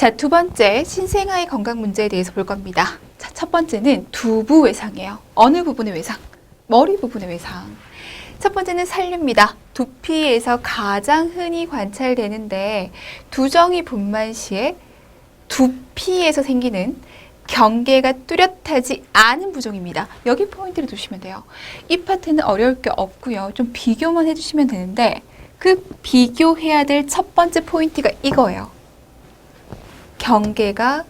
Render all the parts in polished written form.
자, 두 번째 신생아의 건강 문제에 대해서 볼 겁니다. 자, 첫 번째는 두부 외상이에요. 어느 부분의 외상? 머리 부분의 외상. 첫 번째는 살류입니다. 두피에서 가장 흔히 관찰되는데 두정이 분만 시에 두피에서 생기는 경계가 뚜렷하지 않은 부종입니다. 여기 포인트를 두시면 돼요. 이 파트는 어려울 게 없고요. 좀 비교만 해주시면 되는데 그 비교해야 될 첫 번째 포인트가 이거예요. 경계가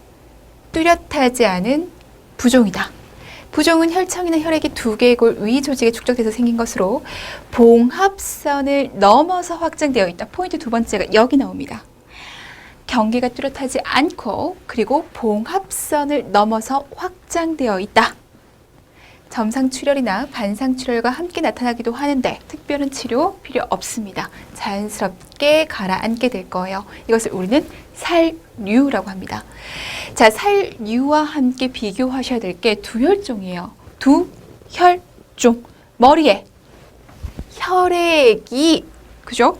뚜렷하지 않은 부종이다. 부종은 혈청이나 혈액이 두개골 위 조직에 축적돼서 생긴 것으로 봉합선을 넘어서 확장되어 있다. 포인트 두 번째가 여기 나옵니다. 경계가 뚜렷하지 않고 그리고 봉합선을 넘어서 확장되어 있다. 점상출혈이나 반상출혈과 함께 나타나기도 하는데 특별한 치료 필요 없습니다. 자연스럽게 가라앉게 될 거예요. 이것을 우리는 살류라고 합니다. 자, 살류와 함께 비교하셔야 될 게 두혈종이에요. 두혈종. 머리에 혈액이, 그죠?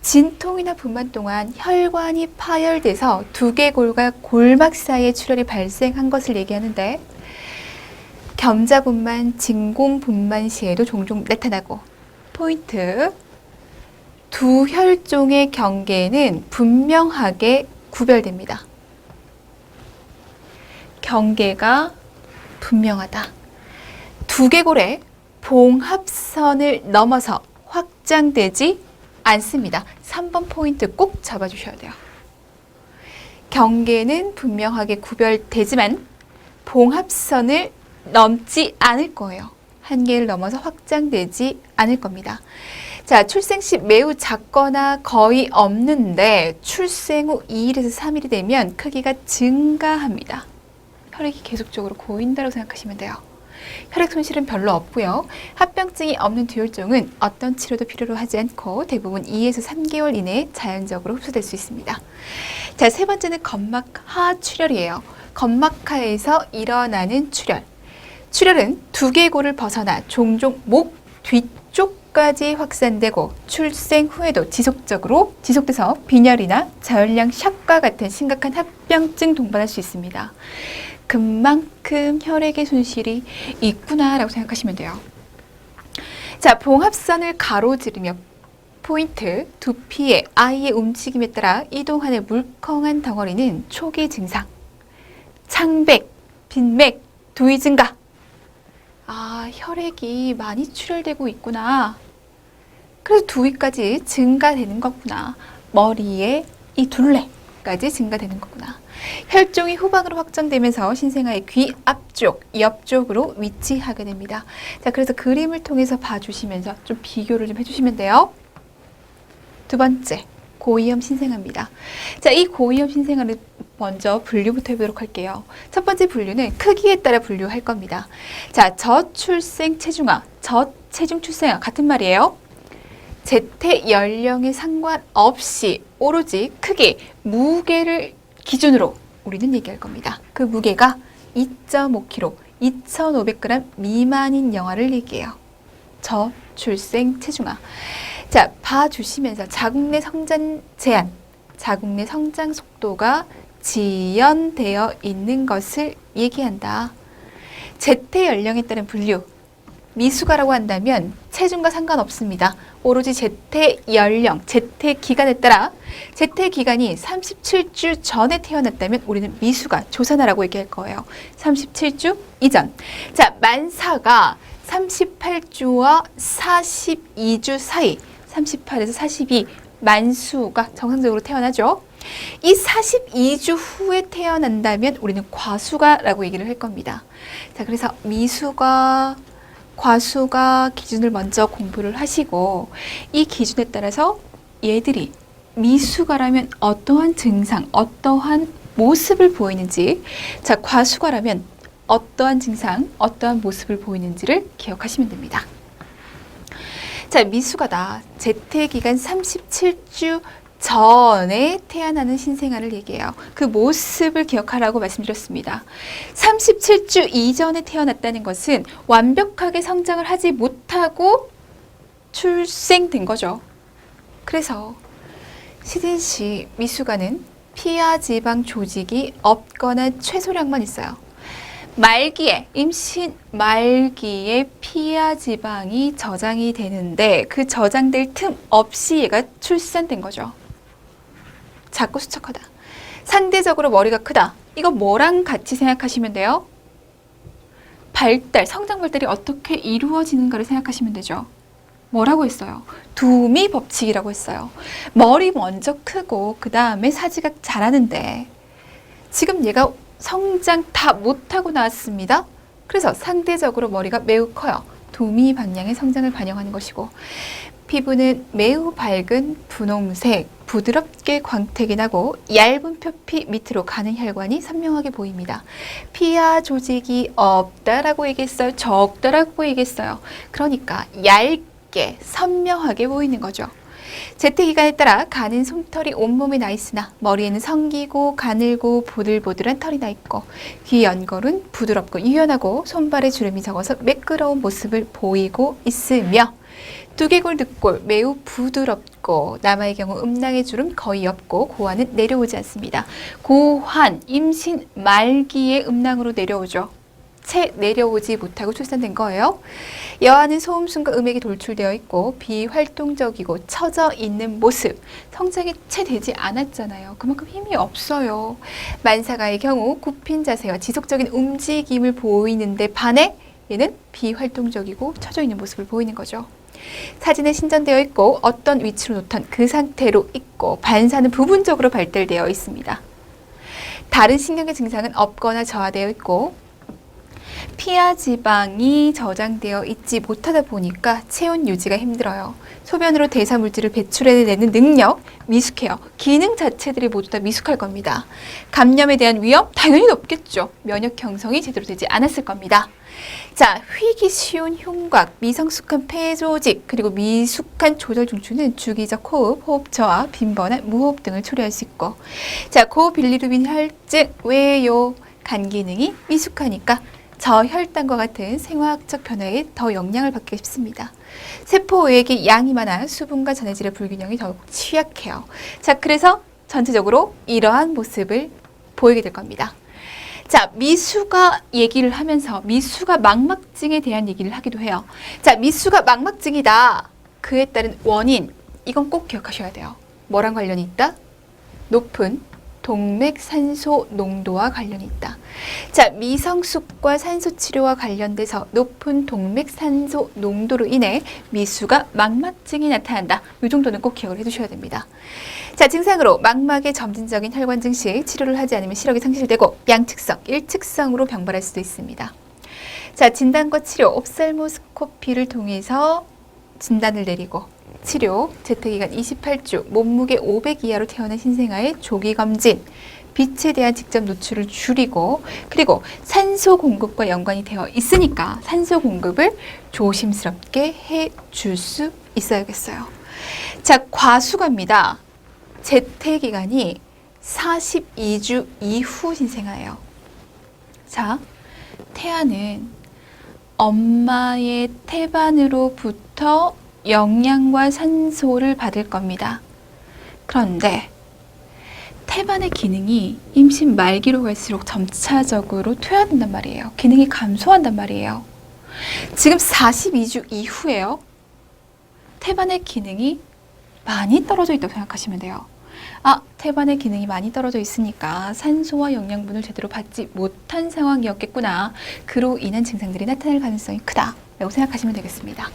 진통이나 분만 동안 혈관이 파열돼서 두개골과 골막 사이에 출혈이 발생한 것을 얘기하는데 겸자분만, 진공분만 시에도 종종 나타나고 포인트 두 혈종의 경계는 분명하게 구별됩니다. 경계가 분명하다. 두개골의 봉합선을 넘어서 확장되지 않습니다. 3번 포인트 꼭 잡아주셔야 돼요. 경계는 분명하게 구별되지만 봉합선을 넘지 않을 거예요. 한계를 넘어서 확장되지 않을 겁니다. 자, 출생 시 매우 작거나 거의 없는데 출생 후 2일에서 3일이 되면 크기가 증가합니다. 혈액이 계속적으로 고인다고 생각하시면 돼요. 혈액 손실은 별로 없고요. 합병증이 없는 두혈종은 어떤 치료도 필요로 하지 않고 대부분 2에서 3개월 이내에 자연적으로 흡수될 수 있습니다. 자, 세 번째는 건막하 출혈이에요. 건막하에서 일어나는 출혈. 출혈은 두개골을 벗어나 종종 목 뒤쪽까지 확산되고 출생 후에도 지속돼서 빈혈이나 저혈량 샥과 같은 심각한 합병증 동반할 수 있습니다. 그만큼 혈액의 손실이 있구나라고 생각하시면 돼요. 자, 봉합선을 가로지르며 포인트 두피의 아이의 움직임에 따라 이동하는 물컹한 덩어리는 초기 증상. 창백, 빈맥, 두위 증가. 아, 혈액이 많이 출혈되고 있구나. 그래서 두위까지 증가되는 거구나. 머리에 이 둘레까지 증가되는 거구나. 혈종이 후방으로 확장되면서 신생아의 귀 앞쪽, 옆쪽으로 위치하게 됩니다. 자, 그래서 그림을 통해서 봐주시면서 좀 비교를 좀 해주시면 돼요. 두 번째, 고위험 신생아입니다. 자, 이 고위험 신생아를 먼저 분류부터 해보도록 할게요. 첫 번째 분류는 크기에 따라 분류할 겁니다. 자, 저출생 체중아, 저체중 출생아 같은 말이에요. 재태 연령에 상관없이 오로지 크기, 무게를 기준으로 우리는 얘기할 겁니다. 그 무게가 2.5kg, 2,500g 미만인 영아를 얘기해요. 저출생 체중아. 자, 봐주시면서 자궁 내 성장 제한, 자궁 내 성장 속도가 지연되어 있는 것을 얘기한다. 재태 연령에 따른 분류, 미숙아라고 한다면 체중과 상관없습니다. 오로지 재태 연령, 재태 기간에 따라 재태 기간이 37주 전에 태어났다면 우리는 미숙아, 조산아라고 얘기할 거예요. 37주 이전. 자, 만사가 38주와 42주 사이, 38에서 42 만수가 정상적으로 태어나죠. 이 42주 후에 태어난다면 우리는 과수가라고 얘기를 할 겁니다. 자, 그래서 미수가, 과수가 기준을 먼저 공부를 하시고 이 기준에 따라서 얘들이 미수가라면 어떠한 증상, 어떠한 모습을 보이는지, 자, 과수가라면 어떠한 증상, 어떠한 모습을 보이는지를 기억하시면 됩니다. 자, 미숙아다. 재태기간 37주 전에 태어나는 신생아를 얘기해요. 그 모습을 기억하라고 말씀드렸습니다. 37주 이전에 태어났다는 것은 완벽하게 성장을 하지 못하고 출생된 거죠. 그래서 시딘 씨 미숙아는 피하 지방 조직이 없거나 최소량만 있어요. 말기에, 임신 말기에 피하 지방이 저장이 되는데 그 저장될 틈 없이 얘가 출산된 거죠. 작고 수척하다. 상대적으로 머리가 크다. 이거 뭐랑 같이 생각하시면 돼요? 발달, 성장 발달이 어떻게 이루어지는가를 생각하시면 되죠. 뭐라고 했어요? 두미 법칙이라고 했어요. 머리 먼저 크고 그 다음에 사지가 자라는데 지금 얘가 성장 다 못하고 나왔습니다. 그래서 상대적으로 머리가 매우 커요. 두미 방향의 성장을 반영하는 것이고 피부는 매우 밝은 분홍색, 부드럽게 광택이 나고 얇은 표피 밑으로 가는 혈관이 선명하게 보입니다. 피하 조직이 없다라고 얘기했어요. 적다라고 얘기했어요. 그러니까 얇게 선명하게 보이는 거죠. 재택기간에 따라 가는 솜털이 온몸에 나 있으나 머리에는 성기고 가늘고 보들보들한 털이 나 있고 귀 연골은 부드럽고 유연하고 손발에 주름이 적어서 매끄러운 모습을 보이고 있으며 두개골, 늑골 매우 부드럽고 남아의 경우 음낭의 주름 거의 없고 고환은 내려오지 않습니다. 고환, 임신 말기에 음낭으로 내려오죠. 채 내려오지 못하고 출산된 거예요. 여아는 소음순과 음액이 돌출되어 있고 비활동적이고 처져 있는 모습. 성장이 채 되지 않았잖아요. 그만큼 힘이 없어요. 만사가의 경우 굽힌 자세와 지속적인 움직임을 보이는데 반해 얘는 비활동적이고 처져 있는 모습을 보이는 거죠. 사진에 신전되어 있고 어떤 위치로 놓던 그 상태로 있고 반사는 부분적으로 발달되어 있습니다. 다른 신경의 증상은 없거나 저하되어 있고 피하 지방이 저장되어 있지 못하다 보니까 체온 유지가 힘들어요. 소변으로 대사 물질을 배출해내는 능력 미숙해요. 기능 자체들이 모두 다 미숙할 겁니다. 감염에 대한 위험 당연히 높겠죠. 면역 형성이 제대로 되지 않았을 겁니다. 자, 휘기 쉬운 흉곽, 미성숙한 폐 조직, 그리고 미숙한 조절 중추는 주기적 호흡, 호흡 저하, 빈번한 무호흡 등을 초래할 수 있고 자, 고빌리루빈 혈증 외요 간 기능이 미숙하니까 저혈당과 같은 생화학적 변화에 더 영향을 받기 쉽습니다. 세포 외액의 양이 많아 수분과 전해질의 불균형이 더욱 취약해요. 자, 그래서 전체적으로 이러한 모습을 보이게 될 겁니다. 자, 미수가 얘기를 하면서 미수가 망막증에 대한 얘기를 하기도 해요. 자, 미수가 망막증이다. 그에 따른 원인, 이건 꼭 기억하셔야 돼요. 뭐랑 관련이 있다? 높은 동맥 산소 농도와 관련이 있다. 자, 미성숙과 산소 치료와 관련돼서 높은 동맥 산소 농도로 인해 미수가 망막증이 나타난다. 이 정도는 꼭 기억을 해두셔야 됩니다. 자, 증상으로 망막의 점진적인 혈관 증식, 치료를 하지 않으면 시력이 상실되고 양측성, 일측성으로 병발할 수도 있습니다. 자, 진단과 치료, 옵살모스코피를 통해서 진단을 내리고 치료, 재택기간 28주, 몸무게 500 이하로 태어난 신생아의 조기검진, 빛에 대한 직접 노출을 줄이고 그리고 산소 공급과 연관이 되어 있으니까 산소 공급을 조심스럽게 해줄 수 있어야겠어요. 자, 과수가입니다. 재택기간이 42주 이후 신생아예요. 자, 태아는 엄마의 태반으로부터 영양과 산소를 받을 겁니다. 그런데 태반의 기능이 임신 말기로 갈수록 점차적으로 퇴화된단 말이에요. 기능이 감소한단 말이에요. 지금 42주 이후에요. 태반의 기능이 많이 떨어져 있다고 생각하시면 돼요. 아, 태반의 기능이 많이 떨어져 있으니까 산소와 영양분을 제대로 받지 못한 상황이었겠구나. 그로 인한 증상들이 나타날 가능성이 크다. 라고 생각하시면 되겠습니다.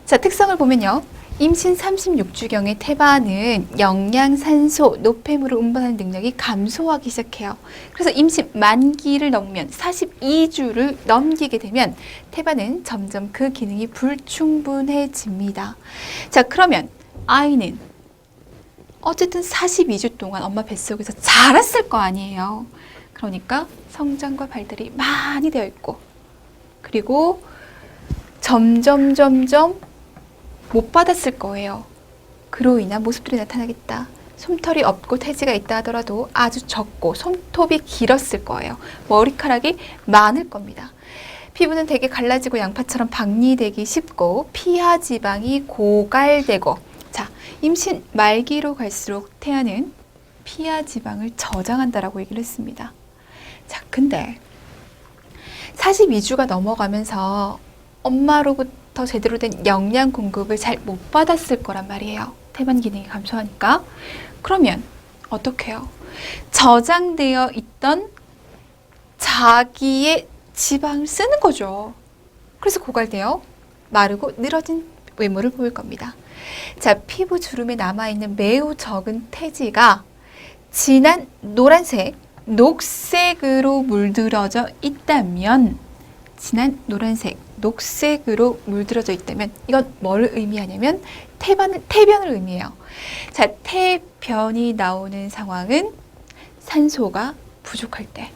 자, 특성을 보면요. 임신 36주경의 태반은 영양, 산소, 노폐물을 운반하는 능력이 감소하기 시작해요. 그래서 임신 만기를 넘으면 42주를 넘기게 되면 태반은 점점 그 기능이 불충분해집니다. 자, 그러면 아이는 어쨌든 42주 동안 엄마 뱃속에서 자랐을 거 아니에요. 그러니까 성장과 발달이 많이 되어 있고 그리고 점점 못 받았을 거예요. 그로 인한 모습들이 나타나겠다. 솜털이 없고 태지가 있다 하더라도 아주 적고 손톱이 길었을 거예요. 머리카락이 많을 겁니다. 피부는 되게 갈라지고 양파처럼 박리되기 쉽고 피하 지방이 고갈되고 자, 임신 말기로 갈수록 태아는 피하 지방을 저장한다라고 얘기를 했습니다. 자, 근데 42주가 넘어가면서 엄마로부터 제대로 된 영양 공급을 잘 못 받았을 거란 말이에요. 태반 기능이 감소하니까. 그러면 어떻게 해요? 저장되어 있던 자기의 지방을 쓰는 거죠. 그래서 고갈되어 마르고 늘어진 외모를 보일 겁니다. 자, 피부 주름에 남아있는 매우 적은 태지가 진한 노란색, 녹색으로 물들어져 있다면, 진한 노란색, 녹색으로 물들어져 있다면 이건 뭘 의미하냐면 태변을 의미해요. 자, 태변이 나오는 상황은 산소가 부족할 때,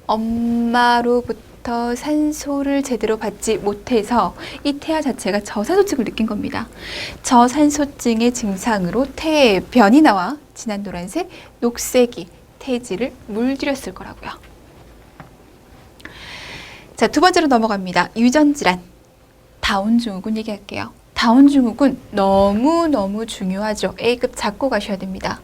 엄마로부터 산소를 제대로 받지 못해서 이 태아 자체가 저산소증을 느낀 겁니다. 저산소증의 증상으로 태변이 나와 진한 노란색, 녹색이 태지를 물들였을 거라고요. 자, 두 번째로 넘어갑니다. 유전질환, 다운증후군 얘기할게요. 다운증후군 너무너무 중요하죠. A급 잡고 가셔야 됩니다.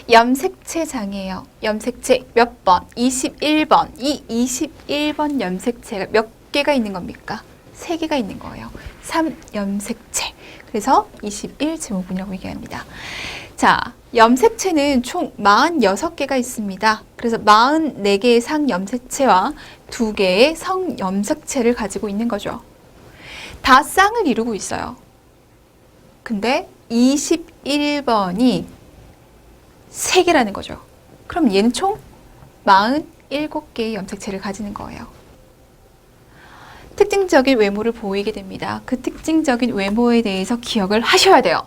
염색체 장애예요. 염색체 몇 번? 21번. 이 21번 염색체가 몇 개가 있는 겁니까? 3개가 있는 거예요. 3염색체. 그래서 21증후군이라고 얘기합니다. 자, 염색체는 총 46개가 있습니다. 그래서 44개의 상염색체와 2개의 성염색체를 가지고 있는 거죠. 다 쌍을 이루고 있어요. 근데 21번이 3개라는 거죠. 그럼 얘는 총 47개의 염색체를 가지는 거예요. 특징적인 외모를 보이게 됩니다. 그 특징적인 외모에 대해서 기억을 하셔야 돼요.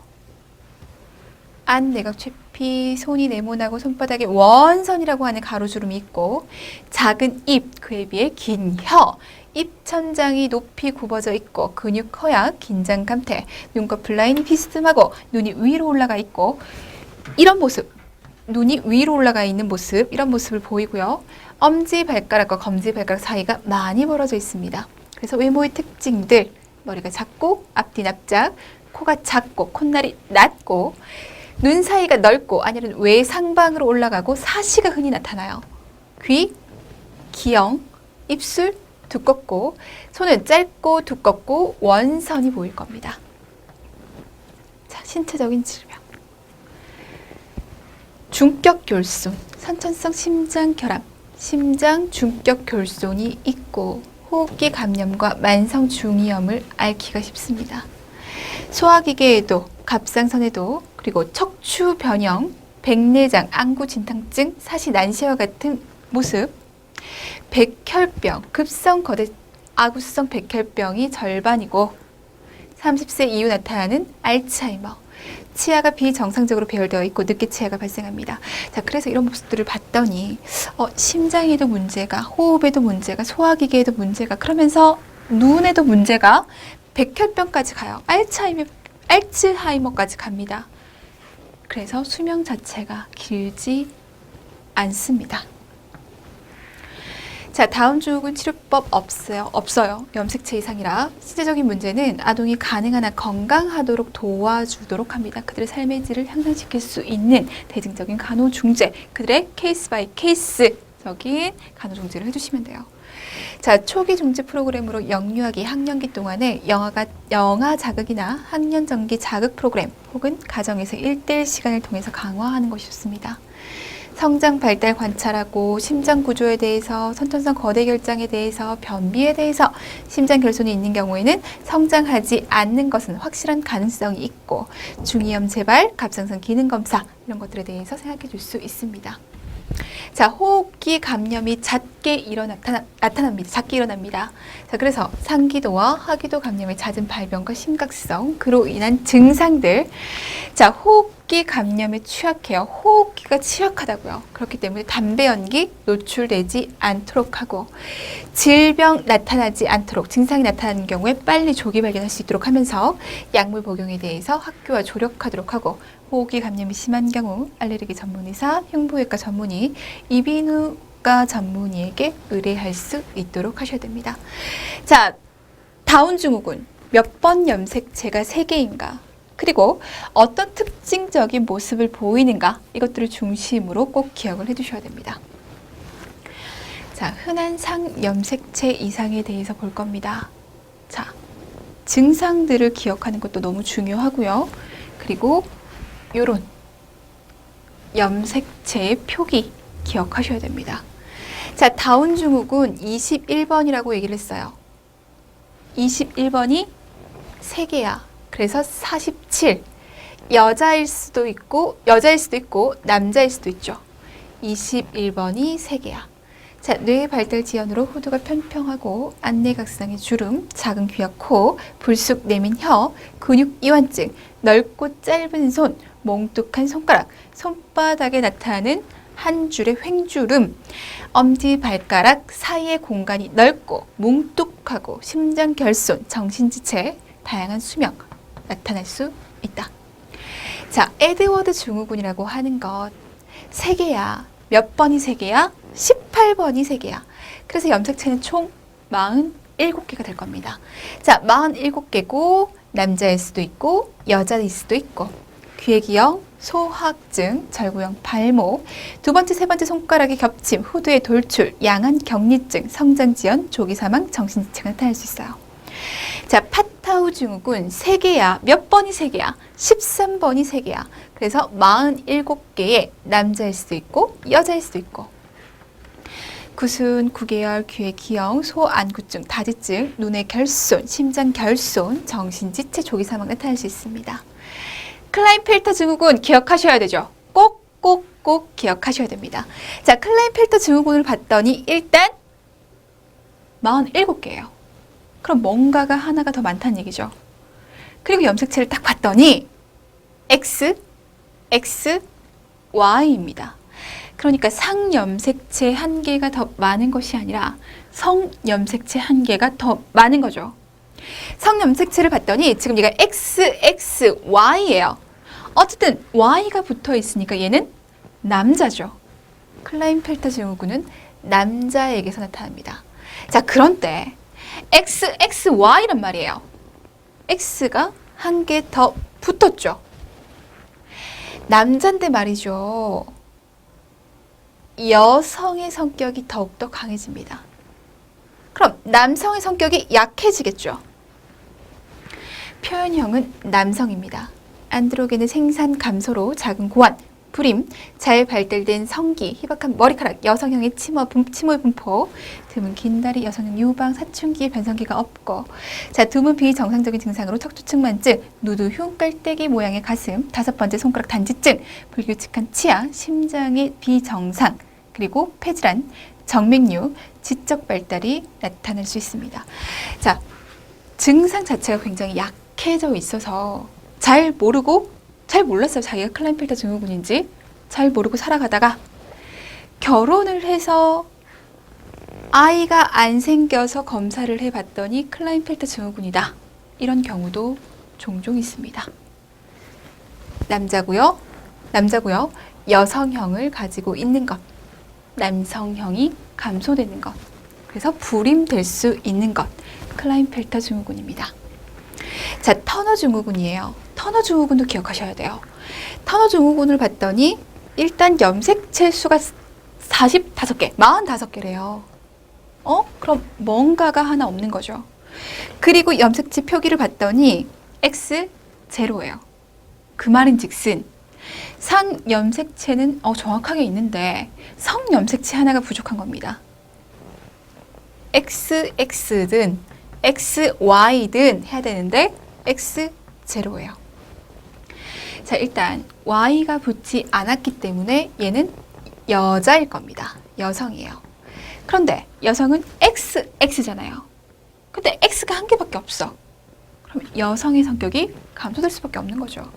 안 내각 최피, 손이 네모나고 손바닥에 원선이라고 하는 가로주름이 있고, 작은 입, 그에 비해 긴 혀, 입천장이 높이 굽어져 있고, 근육 허약, 긴장 감퇴, 눈꺼풀 라인이 비스듬하고 눈이 위로 올라가 있고, 이런 모습, 눈이 위로 올라가 있는 모습, 이런 모습을 보이고요. 엄지발가락과 검지발가락 사이가 많이 벌어져 있습니다. 그래서 외모의 특징들, 머리가 작고 앞뒤 납작, 코가 작고 콧날이 낮고, 눈 사이가 넓고 아니면 외상방으로 올라가고 사시가 흔히 나타나요. 귀, 기형, 입술 두껍고 손은 짧고 두껍고 원선이 보일 겁니다. 자, 신체적인 질병. 중격결손, 선천성 심장결함, 심장 중격결손이 있고 호흡기 감염과 만성 중이염을 앓기가 쉽습니다. 소화기계에도, 갑상선에도, 그리고 척추 변형, 백내장, 안구 진탕증, 사시 난시와 같은 모습, 백혈병, 급성 거대 아구성 백혈병이 절반이고 30세 이후 나타나는 알츠하이머, 치아가 비정상적으로 배열되어 있고 늦게 치아가 발생합니다. 자, 그래서 이런 모습들을 봤더니 심장에도 문제가, 호흡에도 문제가, 소화기계에도 문제가, 그러면서 눈에도 문제가, 백혈병까지 가요. 알츠하이머까지 갑니다. 그래서 수명 자체가 길지 않습니다. 자, 다운증후군 치료법 없어요. 염색체 이상이라. 신체적인 문제는 아동이 가능한 한 건강하도록 도와주도록 합니다. 그들의 삶의 질을 향상시킬 수 있는 대증적인 간호중재, 그들의 케이스 바이 케이스적인 간호중재를 해주시면 돼요. 자, 초기 중지 프로그램으로 영유아기 학년기 동안에 영아 자극이나 학년 전기 자극 프로그램 혹은 가정에서 1:1 시간을 통해서 강화하는 것이 좋습니다. 성장 발달 관찰하고 심장 구조에 대해서, 선천성 거대 결장에 대해서, 변비에 대해서, 심장 결손이 있는 경우에는 성장하지 않는 것은 확실한 가능성이 있고, 중이염 재발, 갑상선 기능 검사 이런 것들에 대해서 생각해 줄 수 있습니다. 자, 호흡기 감염이 작게 나타납니다. 작게 일어납니다. 자, 그래서 상기도와 하기도 감염의 잦은 발병과 심각성, 그로 인한 증상들. 자, 호흡기 감염에 취약해요. 호흡기가 취약하다고요. 그렇기 때문에 담배 연기 노출되지 않도록 하고, 질병 나타나지 않도록, 증상이 나타나는 경우에 빨리 조기 발견할 수 있도록 하면서 약물 복용에 대해서 학교와 조력하도록 하고, 호흡기 감염이 심한 경우 알레르기 전문의사, 흉부외과 전문의, 이비인후과 전문의에게 의뢰할 수 있도록 하셔야 됩니다. 자, 다운증후군 몇 번 염색체가 3개인가? 그리고 어떤 특징적인 모습을 보이는가 이것들을 중심으로 꼭 기억을 해두셔야 됩니다. 자, 흔한 상염색체 이상에 대해서 볼 겁니다. 자, 증상들을 기억하는 것도 너무 중요하고요. 그리고 요런 염색체의 표기 기억하셔야 됩니다. 자, 다운 증후군 21번이라고 얘기를 했어요. 21번이 3개야. 그래서 47. 여자일 수도 있고 남자일 수도 있죠. 21번이 3개야. 자, 뇌 발달 지연으로 후두가 편평하고 안내각상의 주름, 작은 귀와 코, 불쑥 내민 혀, 근육 이완증, 넓고 짧은 손, 몽뚝한 손가락, 손바닥에 나타나는 한 줄의 횡주름, 엄지발가락 사이의 공간이 넓고 뭉뚝하고 심장 결손, 정신지체, 다양한 수명 나타날 수 있다. 자, 에드워드 증후군이라고 하는 것 3개야. 몇 번이 3개야? 18번이 3개야. 그래서 염색체는 총 47개가 될 겁니다. 자, 47개고 남자일 수도 있고 여자일 수도 있고 귀의 기형, 소화증, 절구형 발목, 두 번째, 세 번째 손가락의 겹침, 후두의 돌출, 양한 격리증, 성장지연, 조기사망, 정신지체가 나타날 수 있어요. 자, 파타우 증후군 3개야. 몇 번이 3개야? 13번이 3개야. 그래서 47개의 남자일 수도 있고 여자일 수도 있고 구순, 구개열, 귀의 기형, 소안구증, 다지증, 눈의 결손, 심장 결손, 정신지체, 조기사망 나타날 수 있습니다. 클라인펠터 증후군 기억하셔야 되죠. 꼭 기억하셔야 됩니다. 자, 클라인펠터 증후군을 봤더니 일단 47개예요. 그럼 뭔가가 하나가 더 많다는 얘기죠. 그리고 염색체를 딱 봤더니 X, Y입니다. 그러니까 상염색체 1개가 더 많은 것이 아니라 성염색체 1개가 더 많은 거죠. 성염색체를 봤더니 지금 얘가 XXY예요. 어쨌든 Y가 붙어 있으니까 얘는 남자죠. 클라인펠터 증후군은 남자에게서 나타납니다. 자, 그런데 XXY란 말이에요. X가 1개 더 붙었죠. 남잔데 말이죠. 여성의 성격이 더욱더 강해집니다. 그럼 남성의 성격이 약해지겠죠. 표현형은 남성입니다. 안드로겐의 생산 감소로 작은 고환, 불임, 잘 발달된 성기, 희박한 머리카락, 여성형의 치모 분포, 드문 긴 다리, 여성형 유방, 사춘기의 변성기가 없고, 자, 드문 비정상적인 증상으로 척추측만증, 누드 흉, 깔때기 모양의 가슴, 5번째 손가락 단지증, 불규칙한 치아, 심장의 비정상, 그리고 폐질환, 정맥류, 지적 발달이 나타날 수 있습니다. 자, 증상 자체가 굉장히 약해져 있어서 잘 몰랐어요. 자기가 클라인펠터 증후군인지 잘 모르고 살아가다가 결혼을 해서 아이가 안 생겨서 검사를 해봤더니 클라인펠터 증후군이다. 이런 경우도 종종 있습니다. 남자고요. 여성형을 가지고 있는 것. 남성형이 감소되는 것. 그래서 불임될 수 있는 것. 클라인펠터 증후군입니다. 자, 터너 증후군이에요. 터너 증후군도 기억하셔야 돼요. 터너 증후군을 봤더니 일단 염색체 수가 45개, 45개래요. 그럼 뭔가가 하나 없는 거죠. 그리고 염색체 표기를 봤더니 X 제로예요. 그 말인즉슨 상염색체는 정확하게 있는데 성염색체 하나가 부족한 겁니다. XX든 XY든 해야 되는데 X 제로예요. 자, 일단 Y가 붙지 않았기 때문에 얘는 여자일 겁니다. 여성이에요. 그런데 여성은 XX잖아요. 근데 X가 1개밖에 없어. 그럼 여성의 성격이 감소될 수밖에 없는 거죠.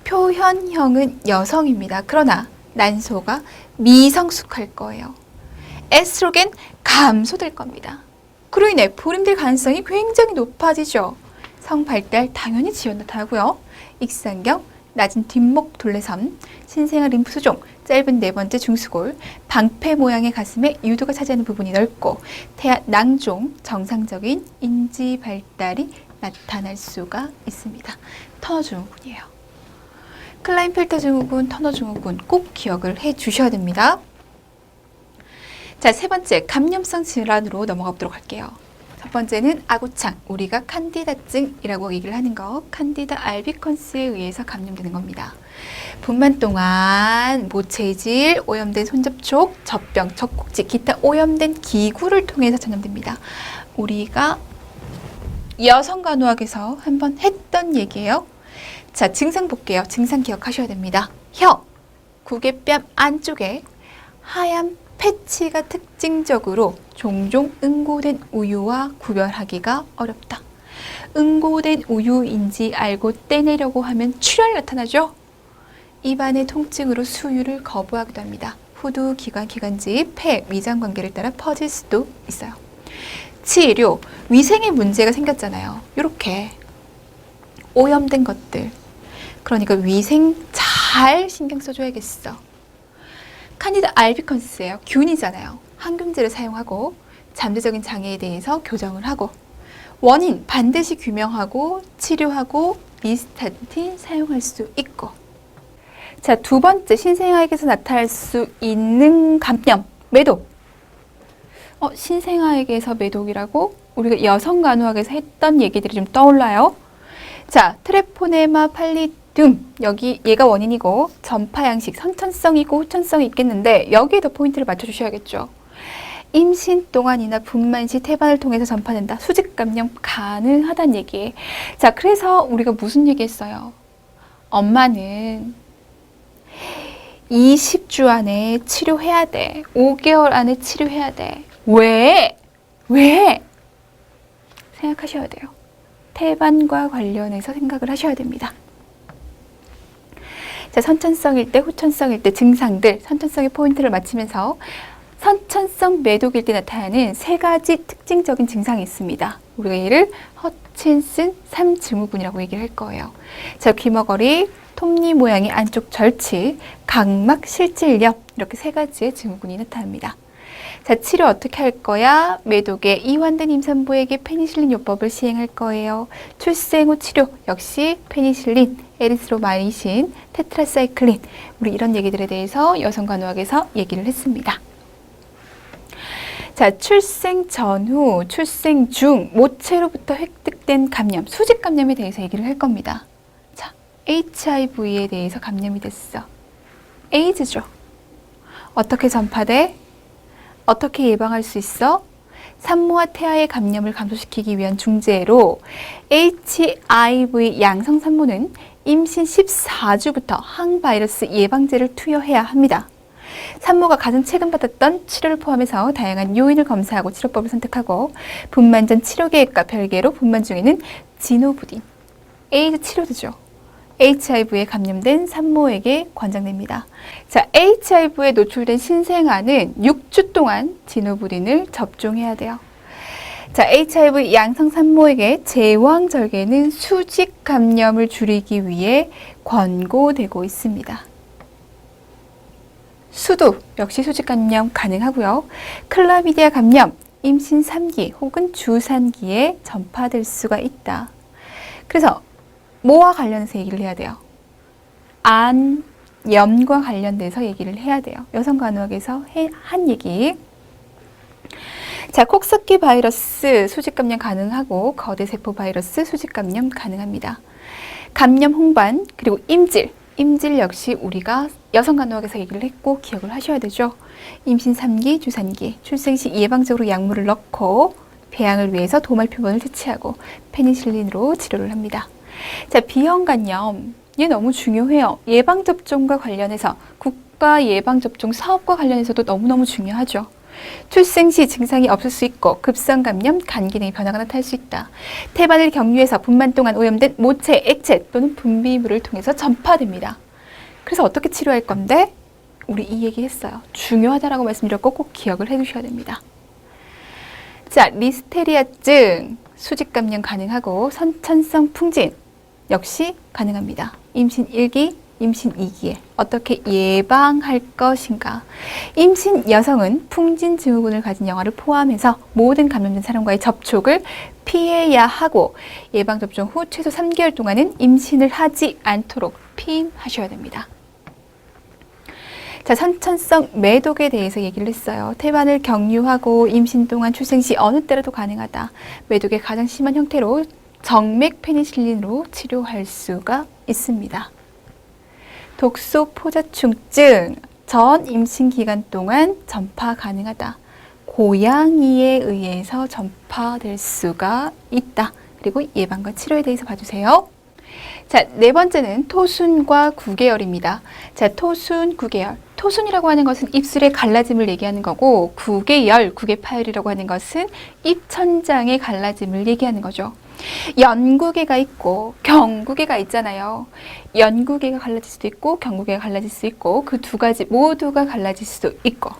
표현형은 여성입니다. 그러나 난소가 미성숙할 거예요. 에스트로겐 감소될 겁니다. 그로 인해 불임될 가능성이 굉장히 높아지죠. 성발달 당연히 지연 나타나고요. 익상경, 낮은 뒷목 둘레섬, 신생아 림프 수종, 짧은 4번째 중수골, 방패 모양의 가슴에 유두가 차지하는 부분이 넓고 태아 낭종, 정상적인 인지 발달이 나타날 수가 있습니다. 터너 증후군이에요. 클라인펠터 증후군, 터너 증후군 꼭 기억을 해 주셔야 됩니다. 자, 세 번째 감염성 질환으로 넘어가 보도록 할게요. 첫 번째는 아구창, 우리가 칸디다증이라고 얘기를 하는 거, 칸디다 알비컨스에 의해서 감염되는 겁니다. 분만 동안 모체질, 오염된 손접촉, 젖병, 젖꼭지, 기타 오염된 기구를 통해서 전염됩니다. 우리가 여성간호학에서 한번 했던 얘기예요. 자, 증상 볼게요. 증상 기억하셔야 됩니다. 혀, 구개뺨 안쪽에 하얀 패치가 특징적으로 종종 응고된 우유와 구별하기가 어렵다. 응고된 우유인지 알고 떼내려고 하면 출혈이 나타나죠. 입안의 통증으로 수유를 거부하기도 합니다. 후두, 기관, 기관지, 폐, 위장 관계를 따라 퍼질 수도 있어요. 치료, 위생에 문제가 생겼잖아요. 이렇게 오염된 것들. 그러니까 위생 잘 신경 써줘야겠어. 칸디다 알비컨스예요. 균이잖아요. 항균제를 사용하고 잠재적인 장애에 대해서 교정을 하고 원인 반드시 규명하고 치료하고 니스타틴 사용할 수 있고. 자, 두 번째 신생아에게서 나타날 수 있는 감염, 매독. 신생아에게서 매독이라고 우리가 여성간호학에서 했던 얘기들이 좀 떠올라요. 자, 트레포네마 팔리둠, 여기 얘가 원인이고 전파 양식, 선천성이고 후천성이 있겠는데 여기에 더 포인트를 맞춰주셔야겠죠. 임신 동안이나 분만 시 태반을 통해서 전파된다. 수직 감염 가능하다는 얘기예요. 자, 그래서 우리가 무슨 얘기했어요? 엄마는 20주 안에 치료해야 돼. 5개월 안에 치료해야 돼. 왜? 생각하셔야 돼요. 태반과 관련해서 생각을 하셔야 됩니다. 자, 선천성일 때, 후천성일 때 증상들, 선천성의 포인트를 맞추면서 선천성 매독일 때 나타나는 세 가지 특징적인 증상이 있습니다. 우리가 얘를 허친슨 3증후군이라고 얘기를 할 거예요. 자, 귀머거리, 톱니 모양의 안쪽 절치, 각막 실질염, 이렇게 세 가지의 증후군이 나타납니다. 자, 치료 어떻게 할 거야? 매독에 이완된 임산부에게 페니실린 요법을 시행할 거예요. 출생 후 치료 역시 페니실린, 에리스로마이신, 테트라사이클린, 우리 이런 얘기들에 대해서 여성간호학에서 얘기를 했습니다. 자, 출생 전후, 출생 중, 모체로부터 획득된 감염, 수직 감염에 대해서 얘기를 할 겁니다. 자, HIV에 대해서 감염이 됐어. 에이즈죠. 어떻게 전파돼? 어떻게 예방할 수 있어? 산모와 태아의 감염을 감소시키기 위한 중재로 HIV 양성 산모는 임신 14주부터 항바이러스 예방제를 투여해야 합니다. 산모가 가장 최근 받았던 치료를 포함해서 다양한 요인을 검사하고 치료법을 선택하고 분만 전 치료 계획과 별개로 분만 중에는 지노부딘, 에이즈 치료제죠. HIV에 감염된 산모에게 권장됩니다. 자, HIV에 노출된 신생아는 6주 동안 지노부딘을 접종해야 돼요. 자, HIV 양성 산모에게 제왕절개는 수직 감염을 줄이기 위해 권고되고 있습니다. 수두 역시 수직 감염 가능하고요. 클라미디아 감염, 임신 3기 혹은 주산기에 전파될 수가 있다. 그래서 뭐와 관련해서 얘기를 해야 돼요? 안염과 관련돼서 얘기를 해야 돼요. 여성간호학에서 한 얘기. 자, 콕스키 바이러스 수직 감염 가능하고 거대세포 바이러스 수직 감염 가능합니다. 감염 홍반 그리고 임질 역시 우리가 여성간호학에서 얘기를 했고 기억을 하셔야 되죠. 임신 3기, 주산기, 출생 시 예방적으로 약물을 넣고 배양을 위해서 도말표본을 채취하고 페니실린으로 치료를 합니다. 자, 비형간염, 얘 너무 중요해요. 예방접종과 관련해서 국가 예방접종 사업과 관련해서도 너무너무 중요하죠. 출생 시 증상이 없을 수 있고 급성감염, 간 기능의 변화가 나타날 수 있다. 태반을 경유해서 분만 동안 오염된 모체, 액체 또는 분비물을 통해서 전파됩니다. 그래서 어떻게 치료할 건데? 우리 이 얘기 했어요. 중요하다라고 말씀드렸고 꼭 기억을 해두셔야 됩니다. 자, 리스테리아증, 수직감염 가능하고 선천성 풍진 역시 가능합니다. 임신 1기, 임신 2기에 어떻게 예방할 것인가? 임신 여성은 풍진 증후군을 가진 영아를 포함해서 모든 감염된 사람과의 접촉을 피해야 하고 예방접종 후 최소 3개월 동안은 임신을 하지 않도록 피임하셔야 됩니다. 자, 선천성 매독에 대해서 얘기를 했어요. 태반을 경유하고 임신 동안 출생 시 어느 때라도 가능하다. 매독의 가장 심한 형태로 정맥 페니실린으로 치료할 수가 있습니다. 독소포자충증, 전 임신 기간 동안 전파 가능하다. 고양이에 의해서 전파될 수가 있다. 그리고 예방과 치료에 대해서 봐주세요. 자, 네 번째는 토순과 구개열입니다. 자, 토순, 구개열. 토순이라고 하는 것은 입술의 갈라짐을 얘기하는 거고, 구개열, 구개파열이라고 하는 것은 입천장의 갈라짐을 얘기하는 거죠. 연구개가 있고 경구개가 있잖아요. 연구개가 갈라질 수도 있고 경구개가 갈라질 수 있고 그 두 가지 모두가 갈라질 수도 있고,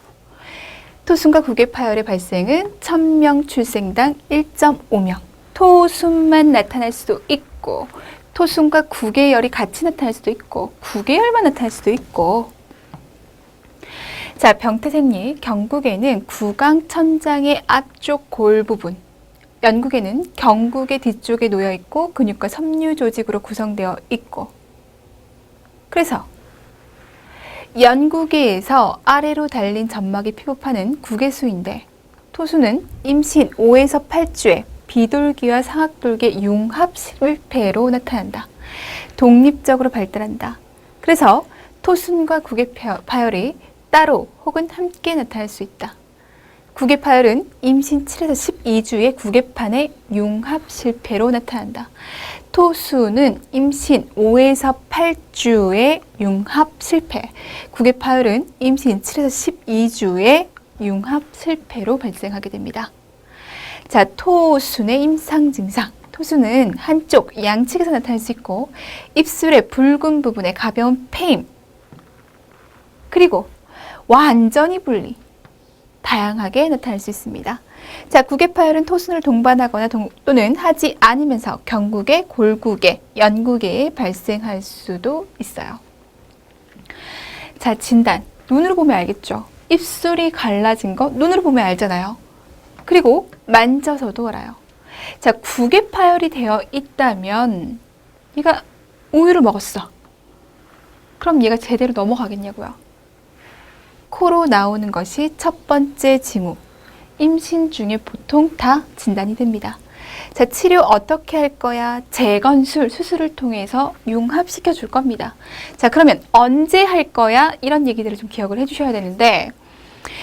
토순과 구개파열의 발생은 1000명 출생당 1.5명. 토순만 나타날 수도 있고 토순과 구개열이 같이 나타날 수도 있고 구개열만 나타날 수도 있고. 자, 병태생리, 경구개는 구강천장의 앞쪽 골 부분, 연구개는 경구개 뒤쪽에 놓여 있고 근육과 섬유 조직으로 구성되어 있고, 그래서 연구개에서 아래로 달린 점막이 피부파는 구개수인데, 토수는 임신 5에서 8주에 비돌기와 상악돌기 융합 실패로 나타난다. 독립적으로 발달한다. 그래서 토순과 구개파열이 따로 혹은 함께 나타날 수 있다. 구개파열은 임신 7에서 12주에 구개판의 융합 실패로 나타난다. 토수는 임신 5에서 8주에 융합 실패, 구개파열은 임신 7에서 12주에 융합 실패로 발생하게 됩니다. 자, 토순의 임상 증상. 토순은 한쪽 양측에서 나타날 수 있고 입술의 붉은 부분에 가벼운 패임, 그리고 완전히 분리, 다양하게 나타날 수 있습니다. 자, 구개파열은 토순을 동반하거나 또는 하지 않으면서 경구개, 골구개, 연구개에 발생할 수도 있어요. 자, 진단. 눈으로 보면 알겠죠? 입술이 갈라진 거 눈으로 보면 알잖아요. 그리고 만져서도 알아요. 자, 구개파열이 되어 있다면 얘가 우유를 먹었어. 그럼 얘가 제대로 넘어가겠냐고요. 코로 나오는 것이 첫 번째 징후. 임신 중에 보통 다 진단이 됩니다. 자, 치료 어떻게 할 거야? 재건술, 수술을 통해서 융합시켜 줄 겁니다. 자, 그러면 언제 할 거야? 이런 얘기들을 좀 기억을 해주셔야 되는데,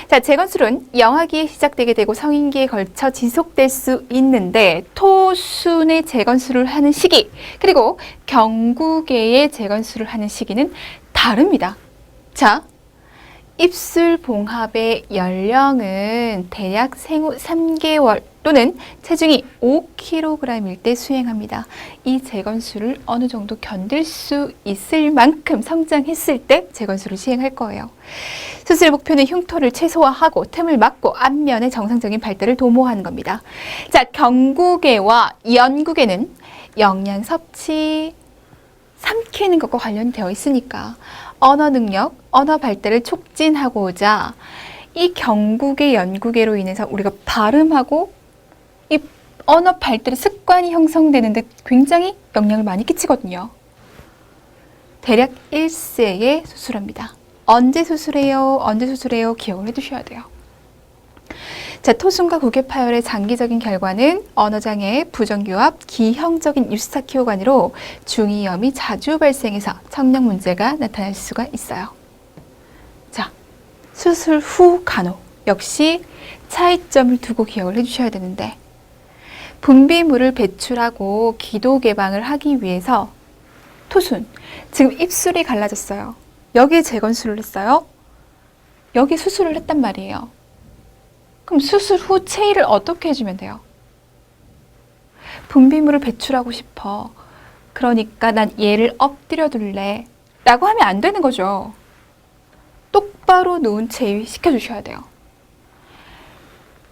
자, 재건술은 영아기에 시작되게 되고 성인기에 걸쳐 지속될 수 있는데, 토순의 재건술을 하는 시기 그리고 경구개의 재건술을 하는 시기는 다릅니다. 자, 입술 봉합의 연령은 대략 생후 3개월 또는 체중이 5kg일 때 수행합니다. 이 재건술을 어느 정도 견딜 수 있을 만큼 성장했을 때 재건술을 시행할 거예요. 수술 목표는 흉터를 최소화하고 틈을 막고 안면의 정상적인 발달을 도모하는 겁니다. 자, 경구개와 연구개는 영양 섭취, 삼키는 것과 관련되어 있으니까 언어 능력, 언어 발달을 촉진하고자 이 경구개, 연구개로 인해서 우리가 발음하고 이 언어 발달의 습관이 형성되는데 굉장히 영향을 많이 끼치거든요. 대략 1세에 수술합니다. 언제 수술해요? 언제 수술해요? 기억을 해두셔야 돼요. 자, 토순과 구개파열의 장기적인 결과는 언어장애, 부정교합, 기형적인 유스타키오관으로 중이염이 자주 발생해서 청력 문제가 나타날 수가 있어요. 자, 수술 후 간호 역시 차이점을 두고 기억을 해주셔야 되는데, 분비물을 배출하고 기도 개방을 하기 위해서 토순, 지금 입술이 갈라졌어요. 여기에 재건술을 했어요. 여기 수술을 했단 말이에요. 그럼 수술 후 체의를 어떻게 해주면 돼요? 분비물을 배출하고 싶어. 그러니까 난 얘를 엎드려 둘래. 라고 하면 안 되는 거죠. 똑바로 누운 체의 시켜주셔야 돼요.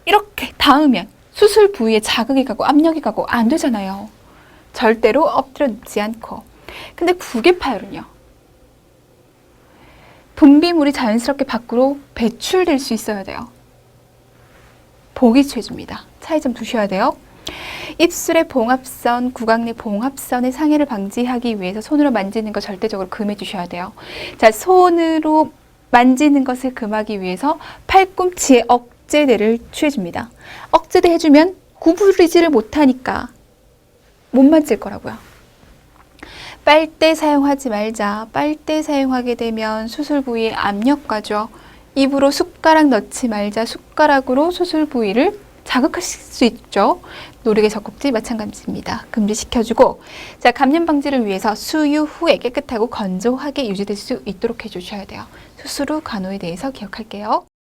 이렇게 닿으면 수술 부위에 자극이 가고 압력이 가고 안 되잖아요. 절대로 엎드려 눕지 않고. 근데 구개파열은요. 분비물이 자연스럽게 밖으로 배출될 수 있어야 돼요. 보기 취해줍니다. 차이 좀 두셔야 돼요. 입술의 봉합선, 구강 내 봉합선의 상해를 방지하기 위해서 손으로 만지는 거 절대적으로 금해 주셔야 돼요. 자, 손으로 만지는 것을 금하기 위해서 팔꿈치에 억제대를 취해줍니다. 억제대 해주면 구부리지를 못하니까 못 만질 거라고요. 빨대 사용하지 말자. 빨대 사용하게 되면 수술 부위에 압력 가죠. 입으로 숟가락 넣지 말자. 숟가락으로 수술 부위를 자극하실 수 있죠. 노르게 젖꼭지 마찬가지입니다. 금지시켜주고, 자, 감염 방지를 위해서 수유 후에 깨끗하고 건조하게 유지될 수 있도록 해주셔야 돼요. 수술 후 간호에 대해서 기억할게요.